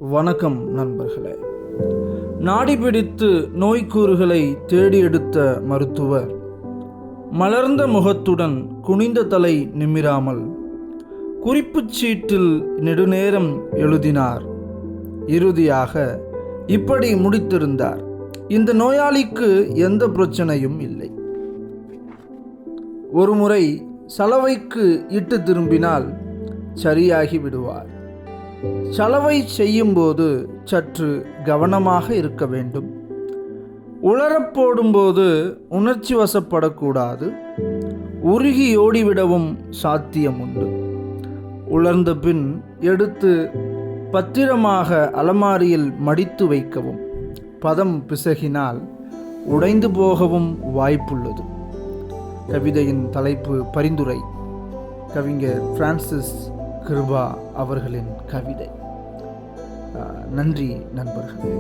வணக்கம் நண்பர்களே. நாடி பிடித்து நோய்க்கூறுகளை தேடி எடுத்த மருத்துவர் மலர்ந்த முகத்துடன் குனிந்த தலை நிமிராமல் குறிப்புச் சீட்டில் நெடுநேரம் எழுதினார். இறுதியாக இப்படி முடித்திருந்தார்: இந்த நோயாளிக்கு எந்த பிரச்சனையும் இல்லை. ஒருமுறை சலவைக்கு இட்டு திரும்பினால் சரியாகி விடுவார். சலவை செய்யும்போது சற்று கவனமாக இருக்க வேண்டும். உலரப் போடும்போது உணர்ச்சி வசப்படக்கூடாது. உருகி ஓடிவிடவும் சாத்தியம் உண்டு. உலர்ந்த பின் எடுத்து பத்திரமாக அலமாரியில் மடித்து வைக்கவும். பதம் பிசகினால் உடைந்து போகவும் வாய்ப்புள்ளது. கவிதையின் தலைப்பு பரிந்துரை. கவிஞர் பிரான்சிஸ் கிருபா அவர்களின் கவிதை. நன்றி நண்பர்களே.